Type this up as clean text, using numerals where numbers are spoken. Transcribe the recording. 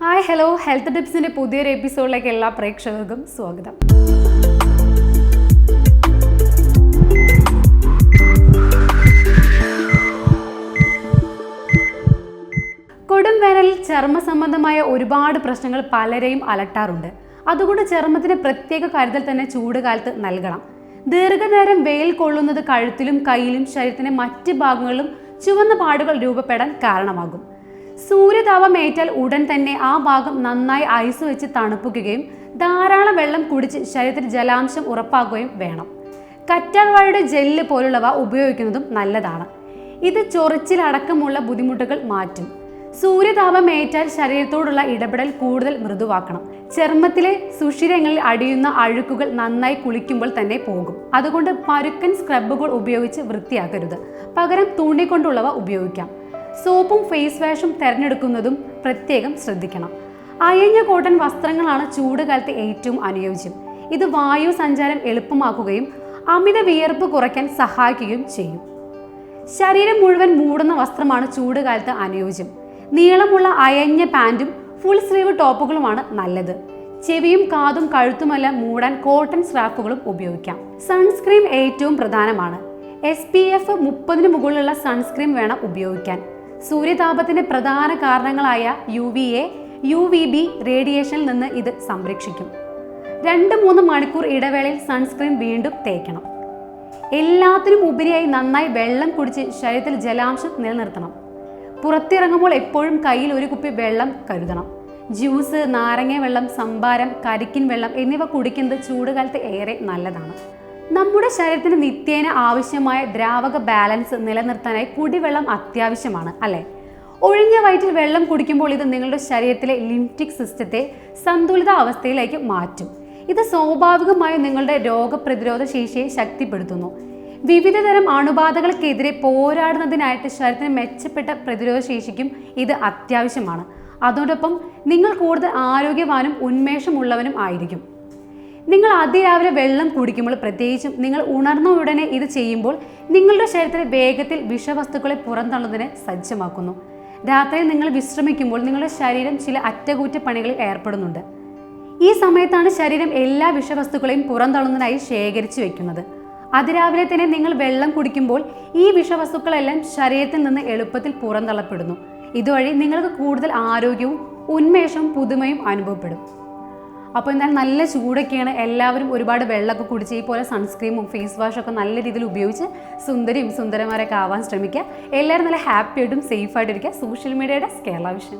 Hi hello health ടിപ്സിൻ്റെ പുതിയൊരു എപ്പിസോഡിലേക്ക് എല്ലാ പ്രേക്ഷകർക്കും സ്വാഗതം. കൊടും വേനലിൽ ചർമ്മ സംബന്ധമായ ഒരുപാട് പ്രശ്നങ്ങൾ പലരെയും അലട്ടാറുണ്ട്. അതുകൊണ്ട് ചർമ്മത്തിന് പ്രത്യേക കരുതൽ തന്നെ ചൂടുകാലത്ത് നൽകണം. ദീർഘനേരം വെയിൽ കൊള്ളുന്നത് കഴുത്തിലും കയ്യിലും ശരീരത്തിന്റെ മറ്റ് ഭാഗങ്ങളിലും ചുവന്ന പാടുകൾ രൂപപ്പെടാൻ കാരണമാകും. സൂര്യതാപം ഏറ്റാൽ ഉടൻ തന്നെ ആ ഭാഗം നന്നായി ഐസ് വെച്ച് തണുപ്പിക്കുകയും ധാരാളം വെള്ളം കുടിച്ച് ശരീരത്തിൽ ജലാംശം ഉറപ്പാക്കുകയും വേണം. കറ്റാർവാഴയുടെ ജെല്ല് പോലുള്ളവ ഉപയോഗിക്കുന്നതും നല്ലതാണ്. ഇത് ചൊറിച്ചിലടക്കമുള്ള ബുദ്ധിമുട്ടുകൾ മാറ്റും. സൂര്യതാപം ഏറ്റാൽ ശരീരത്തോടുള്ള ഇടപെടൽ കൂടുതൽ മൃദുവാക്കണം. ചർമ്മത്തിലെ സുഷിരങ്ങളിൽ അടിയുന്ന അഴുക്കുകൾ നന്നായി കുളിക്കുമ്പോൾ തന്നെ പോകും. അതുകൊണ്ട് പരുക്കൻ സ്ക്രബുകൾ ഉപയോഗിച്ച് വൃത്തിയാക്കരുത്. പകരം തുണി കൊണ്ടുള്ളവ ഉപയോഗിക്കാം. സോപ്പും ഫേസ് വാഷും തിരഞ്ഞെടുക്കുന്നതും പ്രത്യേകം ശ്രദ്ധിക്കണം. അയഞ്ഞ കോട്ടൺ വസ്ത്രങ്ങളാണ് ചൂടുകാലത്ത് ഏറ്റവും അനുയോജ്യം. ഇത് വായു സഞ്ചാരം എളുപ്പമാക്കുകയും അമിത വിയർപ്പ് കുറയ്ക്കാൻ സഹായിക്കുകയും ചെയ്യും. ശരീരം മുഴുവൻ മൂടുന്ന വസ്ത്രമാണ് ചൂടുകാലത്ത് അനുയോജ്യം. നീളമുള്ള അയഞ്ഞ പാൻറ്റും ഫുൾ സ്ലീവ് ടോപ്പുകളുമാണ് നല്ലത്. ചെവിയും കാതും കഴുത്തുമെല്ലാം മൂടാൻ കോട്ടൺ സ്കാർഫുകളും ഉപയോഗിക്കാം. സൺസ്ക്രീൻ ഏറ്റവും പ്രധാനമാണ്. SPF 30 മുകളിലുള്ള സൺസ്ക്രീൻ വേണം ഉപയോഗിക്കാൻ. സൂര്യതാപത്തിന്റെ പ്രധാന കാരണങ്ങളായ UVA, UVB റേഡിയേഷനിൽ നിന്ന് ഇത് സംരക്ഷിക്കും. 2-3 മണിക്കൂർ ഇടവേളയിൽ സൺസ്ക്രീൻ വീണ്ടും തേക്കണം. എല്ലാത്തിനും ഉപരിയായി നന്നായി വെള്ളം കുടിച്ച് ശരീരത്തിൽ ജലാംശം നിലനിർത്തണം. പുറത്തിറങ്ങുമ്പോൾ എപ്പോഴും കയ്യിൽ ഒരു കുപ്പി വെള്ളം കരുതണം. ജ്യൂസ്, നാരങ്ങ വെള്ളം, സംഭാരം, കരിക്കിൻ വെള്ളം എന്നിവ കുടിക്കുന്നത് ചൂടുകാലത്ത് ഏറെ നല്ലതാണ്. നമ്മുടെ ശരീരത്തിന് നിത്യേന ആവശ്യമായ ദ്രാവക ബാലൻസ് നിലനിർത്താനായി കുടിവെള്ളം അത്യാവശ്യമാണ്, അല്ലേ? ഒഴിഞ്ഞ വയറ്റിൽ വെള്ളം കുടിക്കുമ്പോൾ ഇത് നിങ്ങളുടെ ശരീരത്തിലെ ലിംഫറ്റിക് സിസ്റ്റത്തെ സന്തുലിത അവസ്ഥയിലേക്ക് മാറ്റും. ഇത് സ്വാഭാവികമായും നിങ്ങളുടെ രോഗപ്രതിരോധ ശേഷിയെ ശക്തിപ്പെടുത്തുന്നു. വിവിധതരം അണുബാധകൾക്കെതിരെ പോരാടുന്നതിനായിട്ട് ശരീരത്തിന് മെച്ചപ്പെട്ട പ്രതിരോധ ശേഷിക്കും ഇത് അത്യാവശ്യമാണ്. അതോടൊപ്പം നിങ്ങൾ കൂടുതൽ ആരോഗ്യവാനും ഉന്മേഷമുള്ളവനും ആയിരിക്കും. നിങ്ങൾ അതിരാവിലെ വെള്ളം കുടിക്കുമ്പോൾ, പ്രത്യേകിച്ചും നിങ്ങൾ ഉണർന്ന ഉടനെ ഇത് ചെയ്യുമ്പോൾ നിങ്ങളുടെ ശരീരത്തിലെ വേഗത്തിൽ വിഷവസ്തുക്കളെ പുറന്തള്ളുന്നതിന് സജ്ജമാക്കുന്നു. രാത്രിയിൽ നിങ്ങൾ വിശ്രമിക്കുമ്പോൾ നിങ്ങളുടെ ശരീരം ചില അറ്റകുറ്റപ്പണികളിൽ ഏർപ്പെടുന്നുണ്ട്. ഈ സമയത്താണ് ശരീരം എല്ലാ വിഷവസ്തുക്കളെയും പുറന്തള്ളുന്നതിനായി ശേഖരിച്ചു വെക്കുന്നത്. അതിരാവിലെ തന്നെ നിങ്ങൾ വെള്ളം കുടിക്കുമ്പോൾ ഈ വിഷവസ്തുക്കളെല്ലാം ശരീരത്തിൽ നിന്ന് എളുപ്പത്തിൽ പുറന്തള്ളപ്പെടുന്നു. ഇതുവഴി നിങ്ങൾക്ക് കൂടുതൽ ആരോഗ്യവും ഉന്മേഷവും പുതുമയും അനുഭവപ്പെടും. അപ്പോൾ എന്നാൽ നല്ല ചൂടൊക്കെയാണ്. എല്ലാവരും ഒരുപാട് വെള്ളമൊക്കെ കുടിച്ച് ഈ പോലെ സൺസ്ക്രീമും ഫേസ് വാഷൊക്കെ നല്ല രീതിയിൽ ഉപയോഗിച്ച് സുന്ദരന്മാരൊക്കെ ആവാൻ ശ്രമിക്കുക. എല്ലാവരും നല്ല ഹാപ്പി ആയിട്ടും സേഫ് ആയിട്ടിരിക്കുക. സോഷ്യൽ മീഡിയയുടെ കേരള വിഷൻ.